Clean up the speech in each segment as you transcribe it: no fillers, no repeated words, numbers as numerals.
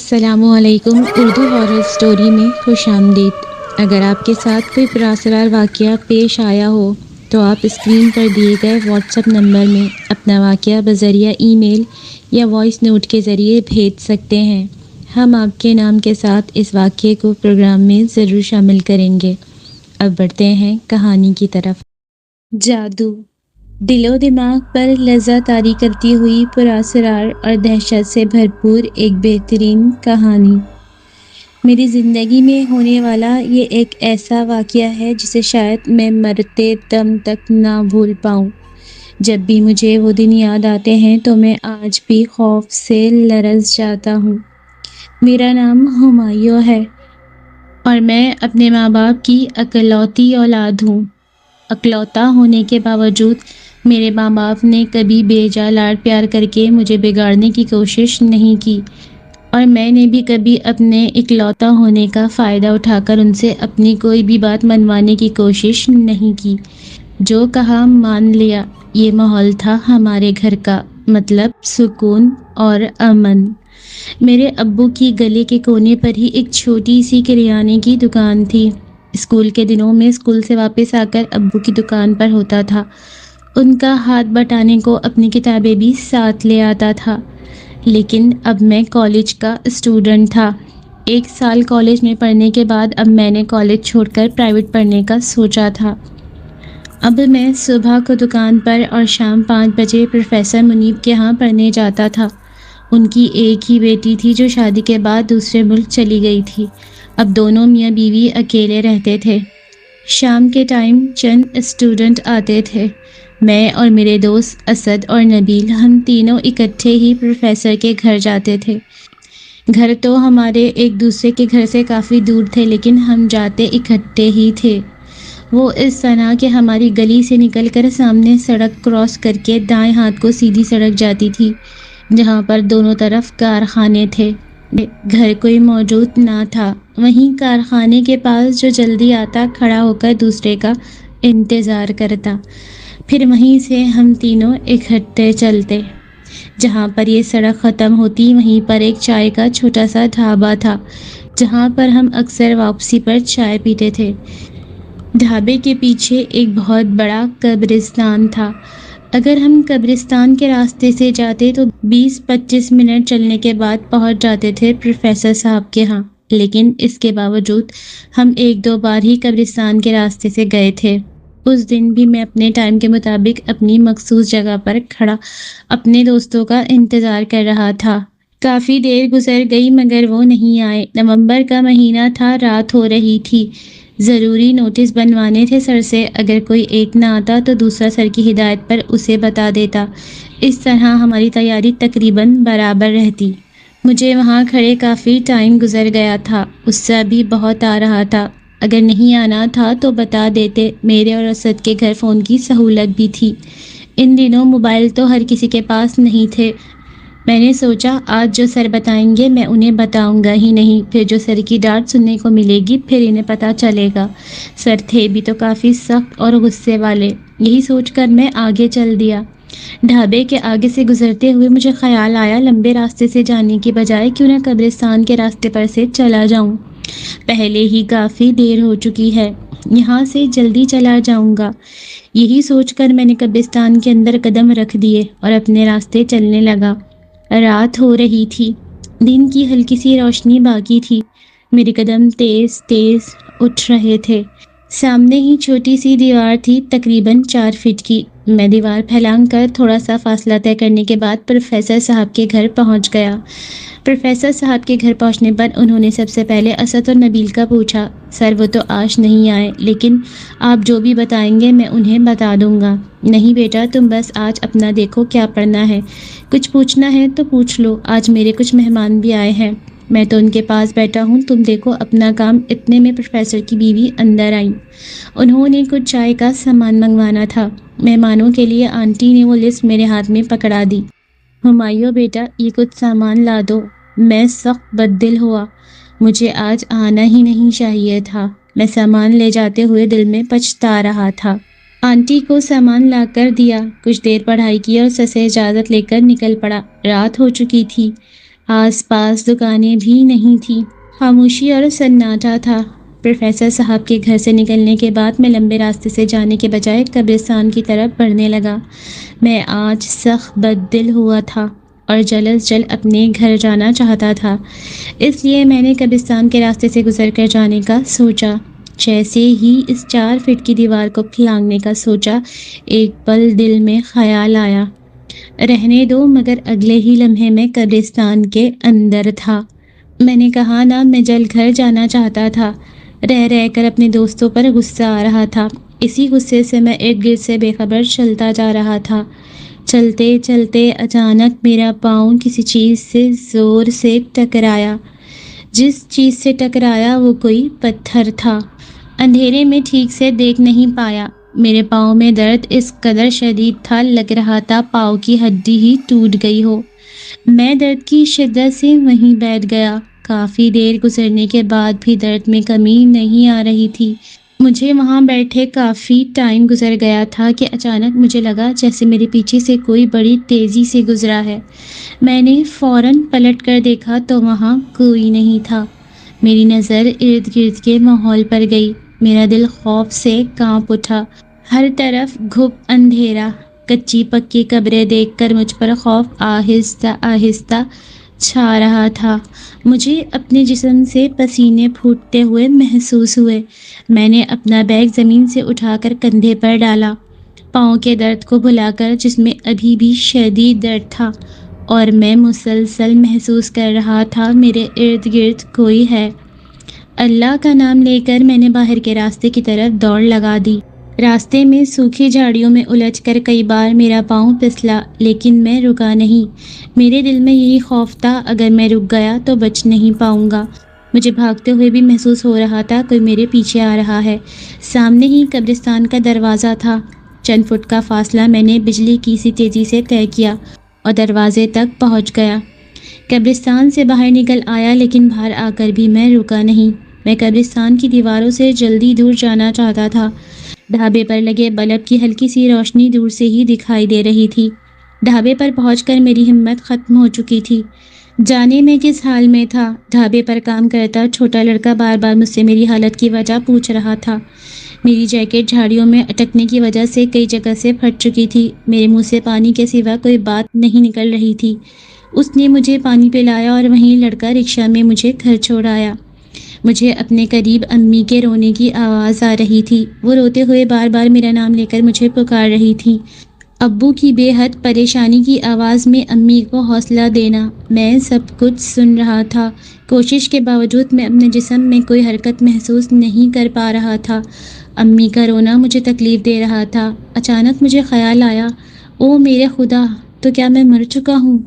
السلام علیکم Urdu horror story میں خوش آمدید۔ اگر آپ کے ساتھ کوئی پراسرار واقعہ پیش آیا ہو تو آپ اسکرین پر دیے گئے واٹس ایپ نمبر میں اپنا واقعہ بذریعہ ای میل یا وائس نوٹ کے ذریعے بھیج سکتے ہیں۔ ہم آپ کے نام کے ساتھ اس واقعے کو پروگرام میں ضرور شامل کریں گے۔ اب بڑھتے ہیں کہانی کی طرف۔ جادو دل و دماغ پر لرزہ طاری کرتی ہوئی پراسرار اور دہشت سے بھرپور ایک بہترین کہانی۔ میری زندگی میں ہونے والا یہ ایک ایسا واقعہ ہے جسے شاید میں مرتے دم تک نہ بھول پاؤں۔ جب بھی مجھے وہ دن یاد آتے ہیں تو میں آج بھی خوف سے لرز جاتا ہوں۔ میرا نام ہمایوں ہے اور میں اپنے ماں باپ کی اکلوتی اولاد ہوں۔ اکلوتا ہونے کے باوجود میرے ماں باپ نے کبھی بے جا لاڈ پیار کر کے مجھے بگاڑنے کی کوشش نہیں کی، اور میں نے بھی کبھی اپنے اکلوتا ہونے کا فائدہ اٹھا کر ان سے اپنی کوئی بھی بات منوانے کی کوشش نہیں کی۔ جو کہا مان لیا۔ یہ ماحول تھا ہمارے گھر کا، مطلب سکون اور امن۔ میرے ابو کی گلے کے کونے پر ہی ایک چھوٹی سی کریانے کی دکان تھی۔ اسکول کے دنوں میں اسکول سے واپس آ کر ابو کی دکان پر ہوتا تھا۔ ان کا ہاتھ بٹانے کو اپنی کتابیں بھی ساتھ لے آتا تھا۔ لیکن اب میں کالج کا اسٹوڈنٹ تھا۔ 1 سال کالج میں پڑھنے کے بعد اب میں نے کالج چھوڑ کر پرائیویٹ پڑھنے کا سوچا تھا۔ اب میں صبح کو دکان پر اور شام 5 بجے پروفیسر منیب کے ہاں پڑھنے جاتا تھا۔ ان کی ایک ہی بیٹی تھی جو شادی کے بعد دوسرے ملک چلی گئی تھی۔ اب دونوں میاں بیوی اکیلے رہتے تھے۔ شام کے ٹائم چند اسٹوڈنٹ آتے تھے۔ میں اور میرے دوست اسد اور نبیل، ہم تینوں اکٹھے ہی پروفیسر کے گھر جاتے تھے۔ گھر تو ہمارے ایک دوسرے کے گھر سے کافی دور تھے، لیکن ہم جاتے اکٹھے ہی تھے۔ وہ اس طرح کہ ہماری گلی سے نکل کر سامنے سڑک کراس کر کے دائیں ہاتھ کو سیدھی سڑک جاتی تھی، جہاں پر دونوں طرف کارخانے تھے۔ گھر کوئی موجود نہ تھا۔ وہیں کارخانے کے پاس جو جلدی آتا کھڑا ہو کر دوسرے کا انتظار کرتا۔ پھر وہیں سے ہم تینوں اکٹھے چلتے۔ جہاں پر یہ سڑک ختم ہوتی وہیں پر ایک چائے کا چھوٹا سا ڈھابا تھا، جہاں پر ہم اکثر واپسی پر چائے پیتے تھے۔ ڈھابے کے پیچھے ایک بہت بڑا قبرستان تھا۔ اگر ہم قبرستان کے راستے سے جاتے تو 20-25 منٹ چلنے کے بعد پہنچ جاتے تھے پروفیسر صاحب کے ہاں، لیکن اس کے باوجود ہم 1-2 بار ہی قبرستان کے راستے سے گئے تھے۔ اس دن بھی میں اپنے ٹائم کے مطابق اپنی مخصوص جگہ پر کھڑا اپنے دوستوں کا انتظار کر رہا تھا۔ کافی دیر گزر گئی مگر وہ نہیں آئے۔ نومبر کا مہینہ تھا، رات ہو رہی تھی۔ ضروری نوٹس بنوانے تھے سر سے، اگر کوئی ایک نہ آتا تو دوسرا سر کی ہدایت پر اسے بتا دیتا۔ اس طرح ہماری تیاری تقریباً برابر رہتی۔ مجھے وہاں کھڑے کافی ٹائم گزر گیا تھا۔ غصہ بھی بہت آ رہا تھا۔ اگر نہیں آنا تھا تو بتا دیتے۔ میرے اور اسد کے گھر فون کی سہولت بھی تھی۔ ان دنوں موبائل تو ہر کسی کے پاس نہیں تھے۔ میں نے سوچا آج جو سر بتائیں گے میں انہیں بتاؤں گا ہی نہیں، پھر جو سر کی ڈانٹ سننے کو ملے گی پھر انہیں پتہ چلے گا۔ سر تھے بھی تو کافی سخت اور غصے والے۔ یہی سوچ کر میں آگے چل دیا۔ ڈھابے کے آگے سے گزرتے ہوئے مجھے خیال آیا لمبے راستے سے جانے کی بجائے کیوں نہ قبرستان کے راستے پر سے چلا جاؤں۔ پہلے ہی کافی دیر ہو چکی ہے، یہاں سے جلدی چلا جاؤں گا۔ یہی سوچ کر میں نے قبرستان کے اندر قدم رکھ دیے اور اپنے راستے چلنے لگا۔ رات ہو رہی تھی، دن کی ہلکی سی روشنی باقی تھی۔ میرے قدم تیز تیز اٹھ رہے تھے۔ سامنے ہی چھوٹی سی دیوار تھی، تقریباً 4 فٹ کی۔ میں دیوار پھیلانگ کر تھوڑا سا فاصلہ طے کرنے کے بعد پروفیسر صاحب کے گھر پہنچ گیا۔ پروفیسر صاحب کے گھر پہنچنے پر انہوں نے سب سے پہلے اسد اور نبیل کا پوچھا۔ سر وہ تو آج نہیں آئے، لیکن آپ جو بھی بتائیں گے میں انہیں بتا دوں گا۔ نہیں بیٹا، تم بس آج اپنا دیکھو کیا پڑھنا ہے، کچھ پوچھنا ہے تو پوچھ لو۔ آج میرے کچھ مہمان بھی آئے ہیں، میں تو ان کے پاس بیٹھا ہوں، تم دیکھو اپنا کام۔ اتنے میں پروفیسر کی بیوی اندر آئیں۔ انہوں نے کچھ چائے کا سامان منگوانا تھا۔ مہمانوں کے لیے آنٹی نے وہ لسٹ میرے ہاتھ میں پکڑا دی۔ ہمایوں بیٹا، یہ کچھ سامان لا دو۔ میں سخت بددل ہوا۔ مجھے آج آنا ہی نہیں چاہیے تھا۔ میں سامان لے جاتے ہوئے دل میں پچھتا رہا تھا۔ آنٹی کو سامان لا کر دیا، کچھ دیر پڑھائی کی اور سر سے اجازت لے کر نکل پڑا۔ رات ہو چکی تھی۔ آس پاس دکانیں بھی نہیں تھیں، خاموشی اور سناٹا تھا۔ پروفیسر صاحب کے گھر سے نکلنے کے بعد میں لمبے راستے سے جانے کے بجائے قبرستان کی طرف بڑھنے لگا۔ میں آج سخت بددل ہوا تھا اور جلد اپنے گھر جانا چاہتا تھا، اس لیے میں نے قبرستان کے راستے سے گزر کر جانے کا سوچا۔ جیسے ہی اس 4 فٹ کی دیوار کو پھلانگنے کا سوچا، ایک پل دل میں خیال آیا، رہنے دو، مگر اگلے ہی لمحے میں قبرستان کے اندر تھا۔ میں نے کہا نا، میں جلد گھر جانا چاہتا تھا۔ رہ کر اپنے دوستوں پر غصہ آ رہا تھا۔ اسی غصے سے میں ارد گرد سے بے خبر چلتا جا رہا تھا۔ چلتے چلتے اچانک میرا پاؤں کسی چیز سے زور سے ٹکرایا۔ جس چیز سے ٹکرایا وہ کوئی پتھر تھا۔ اندھیرے میں ٹھیک سے دیکھ نہیں پایا۔ میرے پاؤں میں درد اس قدر شدید تھا، لگ رہا تھا پاؤں کی ہڈی ہی ٹوٹ گئی ہو۔ میں درد کی شدت سے وہیں بیٹھ گیا۔ کافی دیر گزرنے کے بعد بھی درد میں کمی نہیں آ رہی تھی۔ مجھے وہاں بیٹھے کافی ٹائم گزر گیا تھا کہ اچانک مجھے لگا جیسے میرے پیچھے سے کوئی بڑی تیزی سے گزرا ہے۔ میں نے فوراً پلٹ کر دیکھا تو وہاں کوئی نہیں تھا۔ میری نظر ارد گرد کے ماحول پر گئی۔ میرا دل خوف سے کانپ اٹھا۔ ہر طرف گھپ اندھیرا، کچی پکی قبریں دیکھ کر مجھ پر خوف آہستہ آہستہ چھا رہا تھا۔ مجھے اپنے جسم سے پسینے پھوٹتے ہوئے محسوس ہوئے۔ میں نے اپنا بیگ زمین سے اٹھا کر کندھے پر ڈالا، پاؤں کے درد کو بھلا کر جس میں ابھی بھی شدید درد تھا، اور میں مسلسل محسوس کر رہا تھا میرے ارد گرد کوئی ہے۔ اللہ کا نام لے کر میں نے باہر کے راستے کی طرف دوڑ لگا دی۔ راستے میں سوکھی جھاڑیوں میں الجھ کر کئی بار میرا پاؤں پھسلا، لیکن میں رکا نہیں۔ میرے دل میں یہی خوف تھا، اگر میں رک گیا تو بچ نہیں پاؤں گا۔ مجھے بھاگتے ہوئے بھی محسوس ہو رہا تھا کوئی میرے پیچھے آ رہا ہے۔ سامنے ہی قبرستان کا دروازہ تھا۔ چند فٹ کا فاصلہ میں نے بجلی کی سی تیزی سے طے کیا اور دروازے تک پہنچ گیا۔ قبرستان سے باہر نکل آیا، لیکن باہر آ کر بھی میں رکا نہیں۔ میں قبرستان کی دیواروں سے جلدی دور جانا چاہتا تھا۔ ڈھابے پر لگے بلب کی ہلکی سی روشنی دور سے ہی دکھائی دے رہی تھی۔ ڈھابے پر پہنچ کر میری ہمت ختم ہو چکی تھی۔ جانے میں کس حال میں تھا۔ ڈھابے پر کام کرتا چھوٹا لڑکا بار بار مجھ سے میری حالت کی وجہ پوچھ رہا تھا۔ میری جیکٹ جھاڑیوں میں اٹکنے کی وجہ سے کئی جگہ سے پھٹ چکی تھی۔ میرے منہ سے پانی کے سوا کوئی بات نہیں نکل رہی تھی۔ اس نے مجھے پانی پلایا اور وہیں لڑکا رکشہ میں مجھے گھر چھوڑ آیا۔ مجھے اپنے قریب امی کے رونے کی آواز آ رہی تھی۔ وہ روتے ہوئے بار بار میرا نام لے کر مجھے پکار رہی تھیں۔ ابو کی بے حد پریشانی کی آواز میں امی کو حوصلہ دینا، میں سب کچھ سن رہا تھا۔ کوشش کے باوجود میں اپنے جسم میں کوئی حرکت محسوس نہیں کر پا رہا تھا۔ امی کا رونا مجھے تکلیف دے رہا تھا۔ اچانک مجھے خیال آیا، او میرے خدا، تو کیا میں مر چکا ہوں؟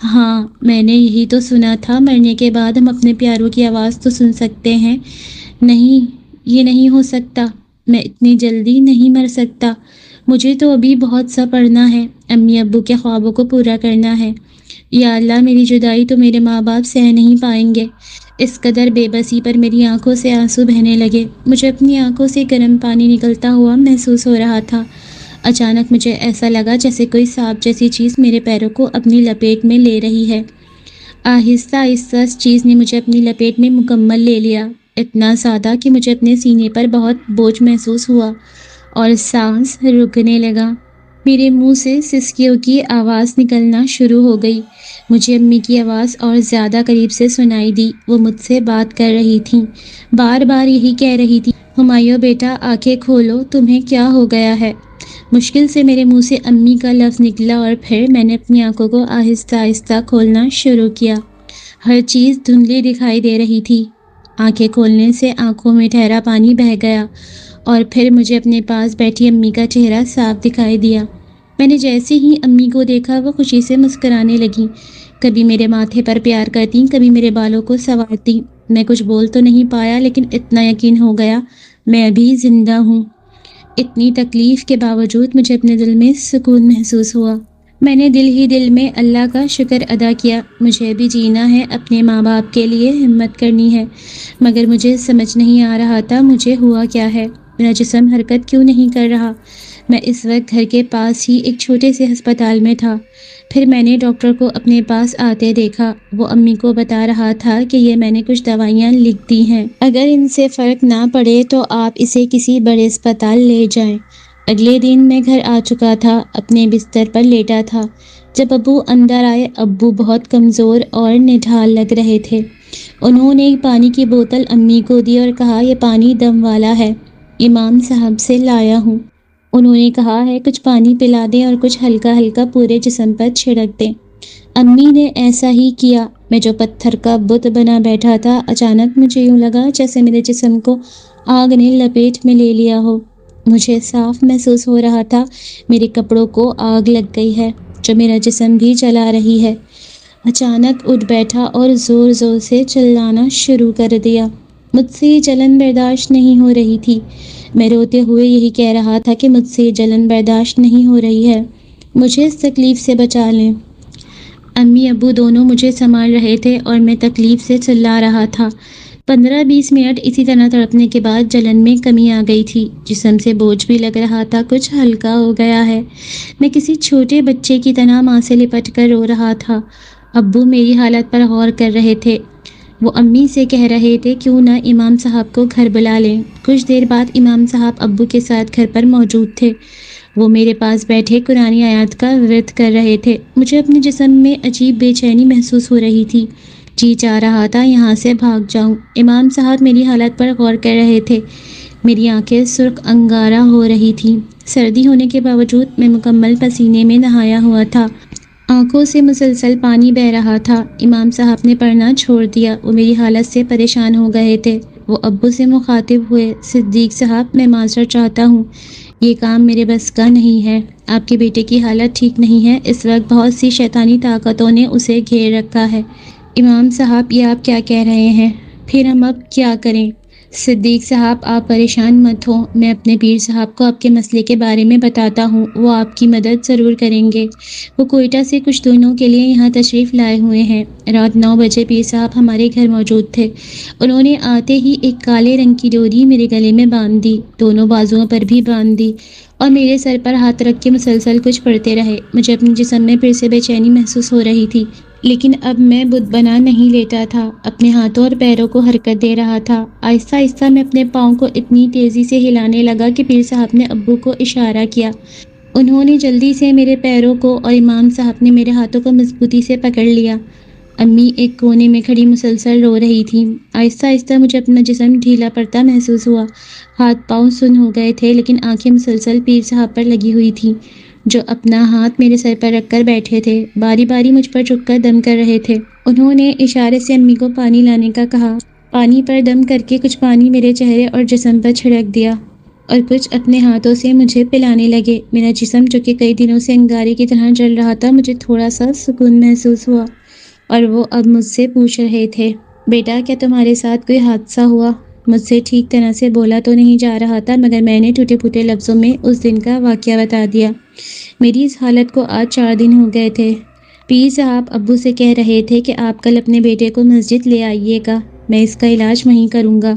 ہاں، میں نے یہی تو سنا تھا، مرنے کے بعد ہم اپنے پیاروں کی آواز تو سن سکتے ہیں۔ نہیں، یہ نہیں ہو سکتا، میں اتنی جلدی نہیں مر سکتا۔ مجھے تو ابھی بہت سا پڑھنا ہے، امی ابو کے خوابوں کو پورا کرنا ہے۔ یا اللہ، میری جدائی تو میرے ماں باپ سہ نہیں پائیں گے۔ اس قدر بے بسی پر میری آنکھوں سے آنسو بہنے لگے۔ مجھے اپنی آنکھوں سے گرم پانی نکلتا ہوا محسوس ہو رہا تھا۔ اچانک مجھے ایسا لگا جیسے کوئی سانپ جیسی چیز میرے پیروں کو اپنی لپیٹ میں لے رہی ہے۔ آہستہ آہستہ اس چیز نے مجھے اپنی لپیٹ میں مکمل لے لیا، اتنا زیادہ کہ مجھے اپنے سینے پر بہت بوجھ محسوس ہوا اور سانس رکنے لگا۔ میرے منہ سے سسکیوں کی آواز نکلنا شروع ہو گئی۔ مجھے امی کی آواز اور زیادہ قریب سے سنائی دی۔ وہ مجھ سے بات کر رہی تھیں، بار بار یہی کہہ رہی تھی، ہمایوں بیٹا آنکھیں کھولو، تمہیں کیا ہو گیا ہے؟ مشکل سے میرے منہ سے امی کا لفظ نکلا اور پھر میں نے اپنی آنکھوں کو آہستہ آہستہ کھولنا شروع کیا۔ ہر چیز دھندلی دکھائی دے رہی تھی۔ آنکھیں کھولنے سے آنکھوں میں ٹھہرا پانی بہہ گیا اور پھر مجھے اپنے پاس بیٹھی امی کا چہرہ صاف دکھائی دیا۔ میں نے جیسے ہی امی کو دیکھا وہ خوشی سے مسکرانے لگیں، کبھی میرے ماتھے پر پیار کرتیں، کبھی میرے بالوں کو سنوارتیں۔ میں کچھ بول تو نہیں پایا، لیکن اتنا یقین ہو گیا میں ابھی زندہ ہوں۔ اتنی تکلیف کے باوجود مجھے اپنے دل میں سکون محسوس ہوا۔ میں نے دل ہی دل میں اللہ کا شکر ادا کیا۔ مجھے بھی جینا ہے، اپنے ماں باپ کے لیے ہمت کرنی ہے، مگر مجھے سمجھ نہیں آ رہا تھا مجھے ہوا کیا ہے، میرا جسم حرکت کیوں نہیں کر رہا۔ میں اس وقت گھر کے پاس ہی ایک چھوٹے سے ہسپتال میں تھا۔ پھر میں نے ڈاکٹر کو اپنے پاس آتے دیکھا۔ وہ امی کو بتا رہا تھا کہ یہ میں نے کچھ دوائیاں لکھ دی ہیں، اگر ان سے فرق نہ پڑے تو آپ اسے کسی بڑے اسپتال لے جائیں۔ اگلے دن میں گھر آ چکا تھا، اپنے بستر پر لیٹا تھا۔ جب ابو اندر آئے، ابو بہت کمزور اور نڈھال لگ رہے تھے۔ انہوں نے ایک پانی کی بوتل امی کو دی اور کہا، یہ پانی دم والا ہے، امام صاحب سے لایا ہوں۔ انہوں نے کہا ہے کچھ پانی پلا دیں اور کچھ ہلکا ہلکا پورے جسم پر چھڑک دیں۔ امی نے ایسا ہی کیا۔ میں جو پتھر کا بت بنا بیٹھا تھا، اچانک مجھے یوں لگا جیسے میرے جسم کو آگ نے لپیٹ میں لے لیا ہو۔ مجھے صاف محسوس ہو رہا تھا میرے کپڑوں کو آگ لگ گئی ہے، جو میرا جسم بھی جلا رہی ہے۔ اچانک اٹھ بیٹھا اور زور زور سے چلانا شروع کر دیا۔ مجھ سے یہ جلن برداشت نہیں ہو رہی تھی۔ میں روتے ہوئے یہی کہہ رہا تھا کہ مجھ سے یہ جلن برداشت نہیں ہو رہی ہے، مجھے اس تکلیف سے بچا لیں۔ امی ابو دونوں مجھے سنبھال رہے تھے اور میں تکلیف سے چلا رہا تھا۔ 15-20 منٹ اسی طرح تڑپنے کے بعد جلن میں کمی آ گئی تھی، جسم سے بوجھ بھی لگ رہا تھا، کچھ ہلکا ہو گیا ہے۔ میں کسی چھوٹے بچے کی طرح ماں سے لپٹ کر رو رہا تھا۔ ابو میری حالت پر غور کر رہے تھے۔ وہ امی سے کہہ رہے تھے کیوں نہ امام صاحب کو گھر بلا لیں۔ کچھ دیر بعد امام صاحب ابو کے ساتھ گھر پر موجود تھے۔ وہ میرے پاس بیٹھے قرآن آیات کا ورد کر رہے تھے۔ مجھے اپنے جسم میں عجیب بے چینی محسوس ہو رہی تھی، جی چاہ رہا تھا یہاں سے بھاگ جاؤں۔ امام صاحب میری حالت پر غور کر رہے تھے۔ میری آنکھیں سرخ انگارہ ہو رہی تھیں۔ سردی ہونے کے باوجود میں مکمل پسینے میں نہایا ہوا تھا۔ آنکھوں سے مسلسل پانی بہہ رہا تھا۔ امام صاحب نے پڑھنا چھوڑ دیا۔ وہ میری حالت سے پریشان ہو گئے تھے۔ وہ ابو سے مخاطب ہوئے، صدیق صاحب میں معذرت چاہتا ہوں، یہ کام میرے بس کا نہیں ہے۔ آپ کے بیٹے کی حالت ٹھیک نہیں ہے، اس وقت بہت سی شیطانی طاقتوں نے اسے گھیر رکھا ہے۔ امام صاحب یہ آپ کیا کہہ رہے ہیں؟ پھر ہم اب کیا کریں؟ صدیق صاحب آپ پریشان مت ہوں، میں اپنے پیر صاحب کو آپ کے مسئلے کے بارے میں بتاتا ہوں، وہ آپ کی مدد ضرور کریں گے۔ وہ کوئٹہ سے کچھ دنوں کے لیے یہاں تشریف لائے ہوئے ہیں۔ رات 9 بجے پیر صاحب ہمارے گھر موجود تھے۔ انہوں نے آتے ہی ایک کالے رنگ کی ڈوری میرے گلے میں باندھ دی، دونوں بازوؤں پر بھی باندھ دی اور میرے سر پر ہاتھ رکھ کے مسلسل کچھ پڑھتے رہے۔ مجھے اپنے جسم میں پھر سے بے چینی محسوس ہو رہی تھی، لیکن اب میں بت بنا نہیں لیٹا تھا، اپنے ہاتھوں اور پیروں کو حرکت دے رہا تھا۔ آہستہ آہستہ میں اپنے پاؤں کو اتنی تیزی سے ہلانے لگا کہ پیر صاحب نے ابو کو اشارہ کیا۔ انہوں نے جلدی سے میرے پیروں کو اور امام صاحب نے میرے ہاتھوں کو مضبوطی سے پکڑ لیا۔ امی ایک کونے میں کھڑی مسلسل رو رہی تھیں۔ آہستہ آہستہ مجھے اپنا جسم ڈھیلا پڑتا محسوس ہوا۔ ہاتھ پاؤں سن ہو گئے تھے، لیکن آنکھیں مسلسل پیر صاحب پر لگی ہوئی تھیں، جو اپنا ہاتھ میرے سر پر رکھ کر بیٹھے تھے، باری باری مجھ پر جھک کر دم کر رہے تھے۔ انہوں نے اشارے سے امی کو پانی لانے کا کہا۔ پانی پر دم کر کے کچھ پانی میرے چہرے اور جسم پر چھڑک دیا اور کچھ اپنے ہاتھوں سے مجھے پلانے لگے۔ میرا جسم جو کہ کئی دنوں سے انگارے کی طرح جل رہا تھا، مجھے تھوڑا سا سکون محسوس ہوا اور وہ اب مجھ سے پوچھ رہے تھے، بیٹا کیا تمہارے ساتھ کوئی حادثہ ہوا؟ مجھ سے ٹھیک طرح سے بولا تو نہیں جا رہا تھا، مگر میں نے ٹوٹے پھوٹے لفظوں میں اس دن کا واقعہ بتا دیا۔ میری اس حالت کو آج 4 دن ہو گئے تھے۔ پیر صاحب ابو سے کہہ رہے تھے کہ آپ کل اپنے بیٹے کو مسجد لے آئیے گا، میں اس کا علاج وہیں کروں گا۔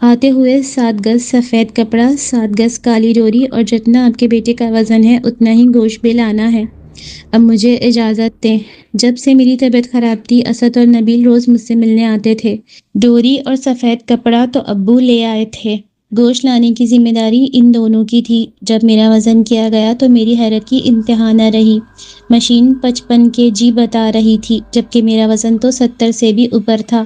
آتے ہوئے 7 گز سفید کپڑا، 7 گز کالی ڈوری اور جتنا آپ کے بیٹے کا وزن ہے اتنا ہی گوشت بھی لانا ہے۔ اب مجھے اجازت دیں۔ جب سے میری طبیعت خراب تھی، اسد اور نبیل روز مجھ سے ملنے آتے تھے۔ ڈوری اور سفید کپڑا تو ابو لے آئے تھے، گوشت لانے کی ذمہ داری ان دونوں کی تھی۔ جب میرا وزن کیا گیا تو میری حیرت کی انتہا نہ رہی۔ مشین 55 kg بتا رہی تھی، جبکہ میرا وزن تو 70 سے بھی اوپر تھا۔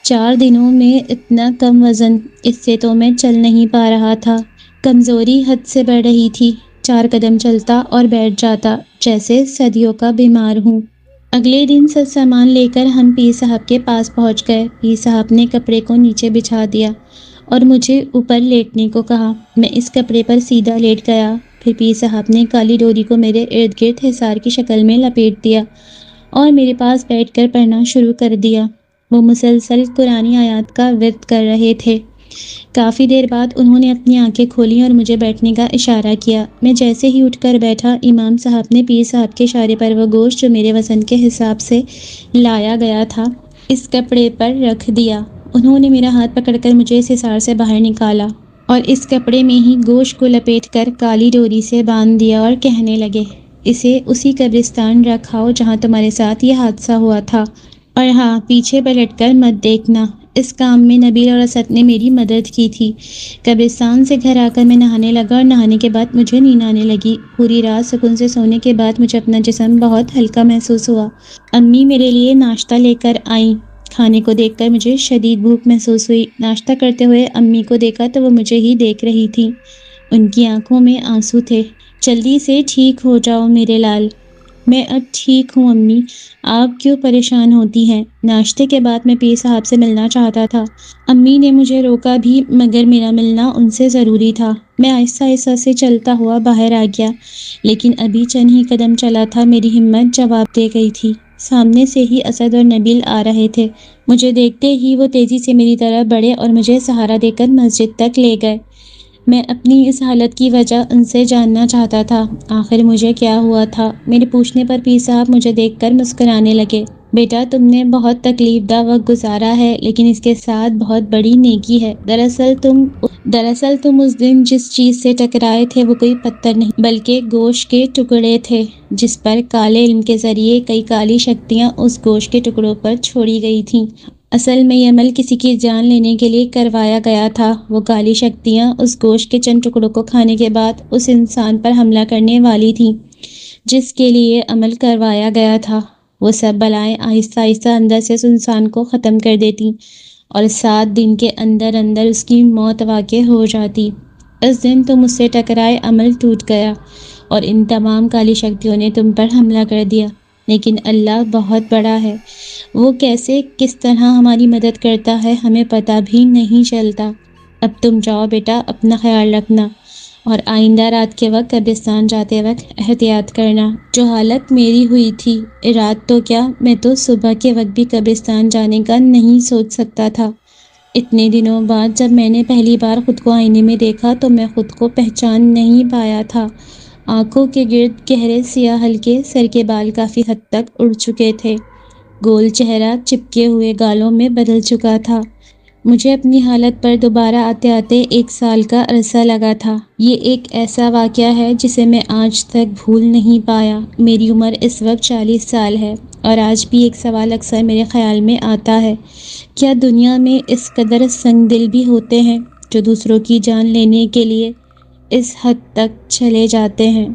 4 دنوں میں اتنا کم وزن، اس سے تو میں چل نہیں پا رہا تھا۔ کمزوری حد سے بڑھ رہی تھی، 4 قدم چلتا اور بیٹھ جاتا جیسے صدیوں کا بیمار ہوں۔ اگلے دن سب سامان لے کر ہم پیر صاحب کے پاس پہنچ گئے۔ پیر صاحب نے کپڑے کو نیچے بچھا دیا اور مجھے اوپر لیٹنے کو کہا۔ میں اس کپڑے پر سیدھا لیٹ گیا۔ پھر پیر صاحب نے کالی ڈوری کو میرے ارد گرد حصار کی شکل میں لپیٹ دیا اور میرے پاس بیٹھ کر پڑھنا شروع کر دیا۔ وہ مسلسل قرآنی آیات کا ورد کر رہے تھے۔ کافی دیر بعد انہوں نے اپنی آنکھیں کھولیں اور مجھے بیٹھنے کا اشارہ کیا۔ میں جیسے ہی اٹھ کر بیٹھا، امام صاحب نے پیر صاحب کے اشارے پر وہ گوشت جو میرے وزن کے حساب سے لایا گیا تھا، اس کپڑے پر رکھ دیا۔ انہوں نے میرا ہاتھ پکڑ کر مجھے اس حصار سے باہر نکالا اور اس کپڑے میں ہی گوشت کو لپیٹ کر کالی ڈوری سے باندھ دیا اور کہنے لگے، اسے اسی قبرستان رکھاؤ جہاں تمہارے ساتھ یہ حادثہ ہوا تھا، اور ہاں، پیچھے پلٹ کر مت دیکھنا۔ اس کام میں نبیل اور اسد نے میری مدد کی تھی۔ قبرستان سے گھر آ کر میں نہانے لگا اور نہانے کے بعد مجھے نیند آنے لگی۔ پوری رات سکون سے سونے کے بعد مجھے اپنا جسم بہت ہلکا محسوس ہوا۔ امی میرے لیے ناشتہ لے کر آئیں۔ کھانے کو دیکھ کر مجھے شدید بھوک محسوس ہوئی۔ ناشتہ کرتے ہوئے امی کو دیکھا تو وہ مجھے ہی دیکھ رہی تھیں۔ ان کی آنکھوں میں آنسو تھے۔ جلدی سے ٹھیک ہو جاؤ میرے لال۔ میں اب ٹھیک ہوں امی، آپ کیوں پریشان ہوتی ہیں؟ ناشتے کے بعد میں پیر صاحب سے ملنا چاہتا تھا۔ امی نے مجھے روکا بھی مگر میرا ملنا ان سے ضروری تھا۔ میں آہستہ آہستہ سے چلتا ہوا باہر آ گیا، لیکن ابھی چند ہی قدم چلا تھا میری ہمت جواب دے گئی تھی۔ سامنے سے ہی اسد اور نبیل آ رہے تھے۔ مجھے دیکھتے ہی وہ تیزی سے میری طرف بڑھے اور مجھے سہارا دے کر مسجد تک لے گئے۔ میں اپنی اس حالت کی وجہ ان سے جاننا چاہتا تھا۔ آخر مجھے کیا ہوا تھا؟ میرے پوچھنے پر پیر صاحب مجھے دیکھ کر مسکرانے لگے۔ بیٹا، تم نے بہت تکلیف دہ وقت گزارا ہے، لیکن اس کے ساتھ بہت بڑی نیکی ہے۔ دراصل تم اس دن جس چیز سے ٹکرائے تھے وہ کوئی پتھر نہیں بلکہ گوشت کے ٹکڑے تھے، جس پر کالے علم کے ذریعے کئی کالی شکتیاں اس گوشت کے ٹکڑوں پر چھوڑی گئی تھیں۔ اصل میں یہ عمل کسی کی جان لینے کے لیے کروایا گیا تھا۔ وہ کالی شکتیاں اس گوشت کے چند ٹکڑوں کو کھانے کے بعد اس انسان پر حملہ کرنے والی تھیں جس کے لیے عمل کروایا گیا تھا۔ وہ سب بلائیں آہستہ آہستہ اندر سے اس انسان کو ختم کر دیتی اور 7 دن کے اندر اندر اس کی موت واقع ہو جاتی۔ اس دن تم اس سے ٹکرائے، عمل ٹوٹ گیا اور ان تمام کالی شکتیوں نے تم پر حملہ کر دیا۔ لیکن اللہ بہت بڑا ہے، وہ کیسے کس طرح ہماری مدد کرتا ہے ہمیں پتہ بھی نہیں چلتا۔ اب تم جاؤ بیٹا، اپنا خیال رکھنا، اور آئندہ رات کے وقت قبرستان جاتے وقت احتیاط کرنا۔ جو حالت میری ہوئی تھی، رات تو کیا، میں تو صبح کے وقت بھی قبرستان جانے کا نہیں سوچ سکتا تھا۔ اتنے دنوں بعد جب میں نے پہلی بار خود کو آئینے میں دیکھا تو میں خود کو پہچان نہیں پایا تھا۔ آنکھوں کے گرد گہرے سیاہ حلقے، سر کے بال کافی حد تک اڑ چکے تھے، گول چہرہ چپکے ہوئے گالوں میں بدل چکا تھا۔ مجھے اپنی حالت پر دوبارہ آتے آتے 1 سال کا عرصہ لگا تھا۔ یہ ایک ایسا واقعہ ہے جسے میں آج تک بھول نہیں پایا۔ میری عمر اس وقت 40 سال ہے، اور آج بھی ایک سوال اکثر میرے خیال میں آتا ہے، کیا دنیا میں اس قدر سنگ دل بھی ہوتے ہیں جو دوسروں کی جان لینے کے لیے اس حد تک چلے جاتے ہیں؟